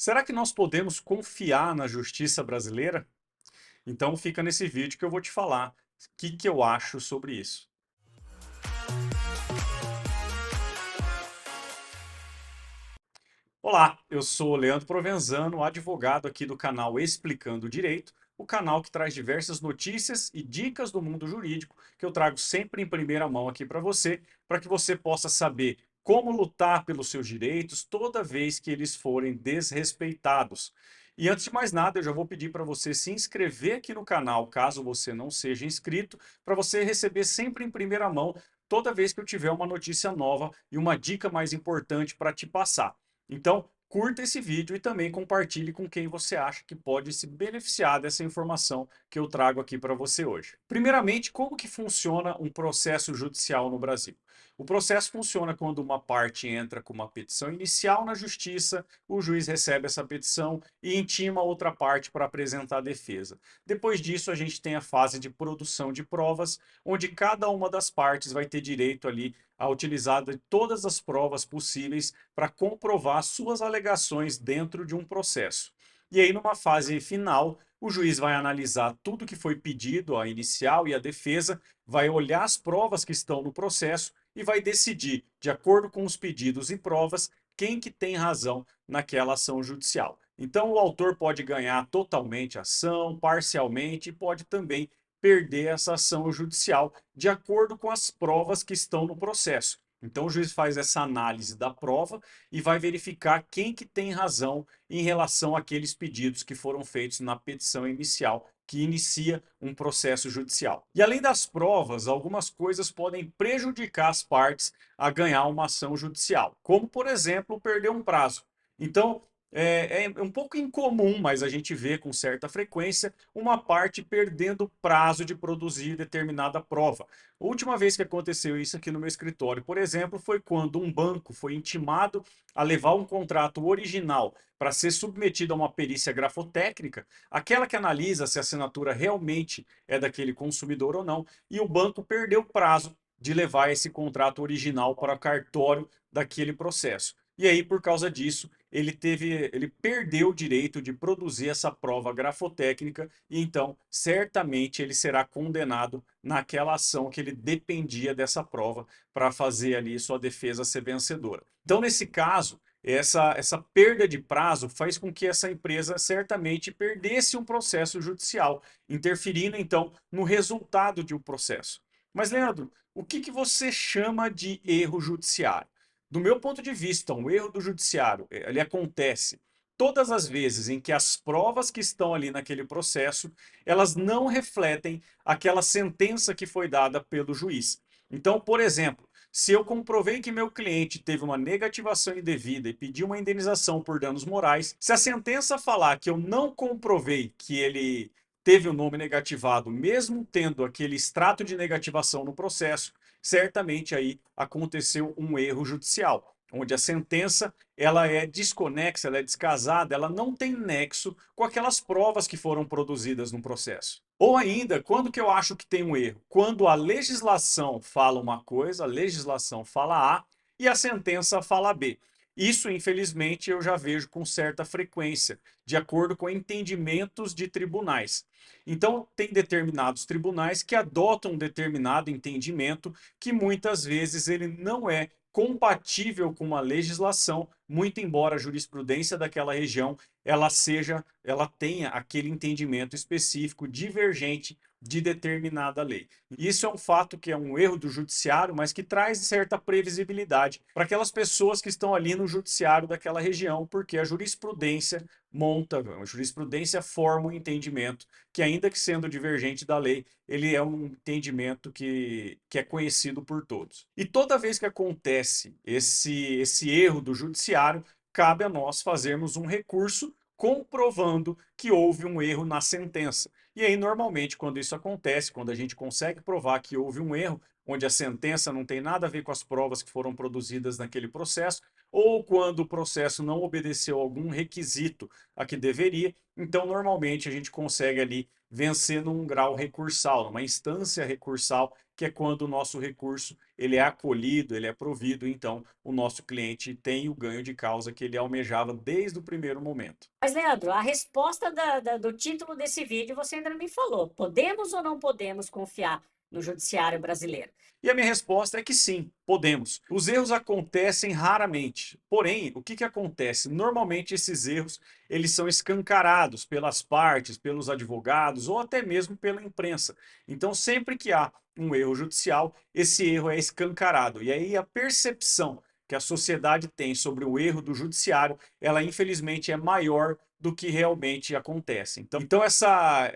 Será que nós podemos confiar na justiça brasileira? Então fica nesse vídeo que eu vou te falar o que eu acho sobre isso. Olá, eu sou Leandro Provenzano, advogado aqui do canal Explicando Direito, o canal que traz diversas notícias e dicas do mundo jurídico que eu trago sempre em primeira mão aqui para que você possa saber como lutar pelos seus direitos toda vez que eles forem desrespeitados. E antes de mais nada, eu já vou pedir para você se inscrever aqui no canal, caso você não seja inscrito, para você receber sempre em primeira mão toda vez que eu tiver uma notícia nova e uma dica mais importante para te passar. Então, curta esse vídeo e também compartilhe com quem você acha que pode se beneficiar dessa informação que eu trago aqui para você hoje. Primeiramente, como que funciona um processo judicial no Brasil? O processo funciona quando uma parte entra com uma petição inicial na justiça, o juiz recebe essa petição e intima a outra parte para apresentar a defesa. Depois disso, a gente tem a fase de produção de provas, onde cada uma das partes vai ter direito ali a utilizar de todas as provas possíveis para comprovar suas alegações dentro de um processo. E aí, numa fase final, o juiz vai analisar tudo que foi pedido, a inicial e a defesa, vai olhar as provas que estão no processo e vai decidir, de acordo com os pedidos e provas, quem que tem razão naquela ação judicial. Então, o autor pode ganhar totalmente a ação, parcialmente, e pode também perder essa ação judicial de acordo com as provas que estão no processo. Então o juiz faz essa análise da prova e vai verificar quem que tem razão em relação àqueles pedidos que foram feitos na petição inicial, que inicia um processo judicial. E além das provas, algumas coisas podem prejudicar as partes a ganhar uma ação judicial, como por exemplo, perder um prazo. Então, é um pouco incomum, mas a gente vê com certa frequência uma parte perdendo o prazo de produzir determinada prova. A última vez que aconteceu isso aqui no meu escritório, por exemplo, foi quando um banco foi intimado a levar um contrato original para ser submetido a uma perícia grafotécnica, aquela que analisa se a assinatura realmente é daquele consumidor ou não, e o banco perdeu o prazo de levar esse contrato original para o cartório daquele processo. E aí, por causa disso, ele perdeu o direito de produzir essa prova grafotécnica e então certamente ele será condenado naquela ação que ele dependia dessa prova para fazer ali sua defesa ser vencedora. Então, nesse caso, essa perda de prazo faz com que essa empresa certamente perdesse um processo judicial, interferindo então no resultado de um processo. Mas, Leandro, o que você chama de erro judiciário? Do meu ponto de vista, um erro do judiciário, ele acontece todas as vezes em que as provas que estão ali naquele processo, elas não refletem aquela sentença que foi dada pelo juiz. Então, por exemplo, se eu comprovei que meu cliente teve uma negativação indevida e pediu uma indenização por danos morais, se a sentença falar que eu não comprovei que ele teve o nome negativado, mesmo tendo aquele extrato de negativação no processo, certamente aí aconteceu um erro judicial, onde a sentença ela é desconexa, ela é descasada, ela não tem nexo com aquelas provas que foram produzidas no processo. Ou ainda, quando que eu acho que tem um erro? Quando a legislação fala uma coisa, a legislação fala A e a sentença fala B. Isso, infelizmente, eu já vejo com certa frequência, de acordo com entendimentos de tribunais. Então, tem determinados tribunais que adotam um determinado entendimento que muitas vezes ele não é compatível com uma legislação, muito embora a jurisprudência daquela região ela tenha aquele entendimento específico divergente de determinada lei. Isso é um fato que é um erro do judiciário, mas que traz certa previsibilidade para aquelas pessoas que estão ali no judiciário daquela região, porque a jurisprudência forma um entendimento que, ainda que sendo divergente da lei, ele é um entendimento que é conhecido por todos. E toda vez que acontece esse erro do judiciário, cabe a nós fazermos um recurso comprovando que houve um erro na sentença. E aí, normalmente, quando isso acontece, quando a gente consegue provar que houve um erro, onde a sentença não tem nada a ver com as provas que foram produzidas naquele processo, ou quando o processo não obedeceu algum requisito a que deveria, então normalmente a gente consegue ali vencer num grau recursal, numa instância recursal, que é quando o nosso recurso ele é acolhido, ele é provido, então o nosso cliente tem o ganho de causa que ele almejava desde o primeiro momento. Mas, Leandro, a resposta do título desse vídeo você ainda não me falou. Podemos ou não podemos confiar no judiciário brasileiro? E a minha resposta é que sim, podemos. Os erros acontecem raramente. Porém, o que que acontece? Normalmente esses erros, eles são escancarados pelas partes, pelos advogados ou até mesmo pela imprensa. Então, sempre que há um erro judicial, esse erro é escancarado. E aí a percepção que a sociedade tem sobre o erro do judiciário, ela infelizmente é maior do que realmente acontece. Então essa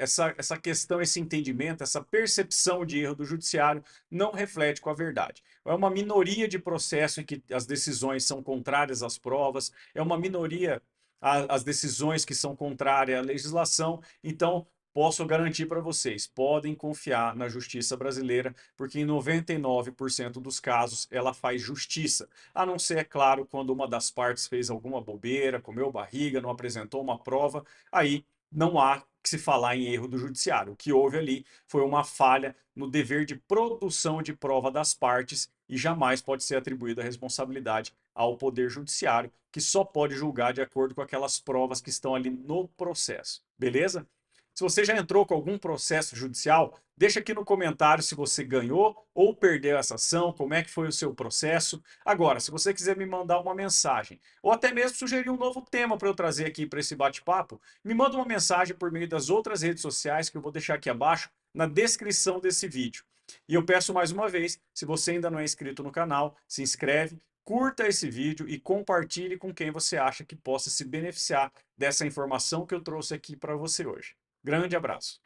questão, esse entendimento, essa percepção de erro do judiciário não reflete com a verdade. É uma minoria de processo em que as decisões são contrárias às provas, é uma minoria as decisões que são contrárias à legislação. Então, posso garantir para vocês, podem confiar na justiça brasileira, porque em 99% dos casos ela faz justiça. A não ser, é claro, quando uma das partes fez alguma bobeira, comeu barriga, não apresentou uma prova, aí não há que se falar em erro do judiciário. O que houve ali foi uma falha no dever de produção de prova das partes e jamais pode ser atribuída a responsabilidade ao Poder Judiciário, que só pode julgar de acordo com aquelas provas que estão ali no processo. Beleza? Se você já entrou com algum processo judicial, deixa aqui no comentário se você ganhou ou perdeu essa ação, como é que foi o seu processo. Agora, se você quiser me mandar uma mensagem, ou até mesmo sugerir um novo tema para eu trazer aqui para esse bate-papo, me manda uma mensagem por meio das outras redes sociais que eu vou deixar aqui abaixo na descrição desse vídeo. E eu peço mais uma vez, se você ainda não é inscrito no canal, se inscreve, curta esse vídeo e compartilhe com quem você acha que possa se beneficiar dessa informação que eu trouxe aqui para você hoje. Grande abraço.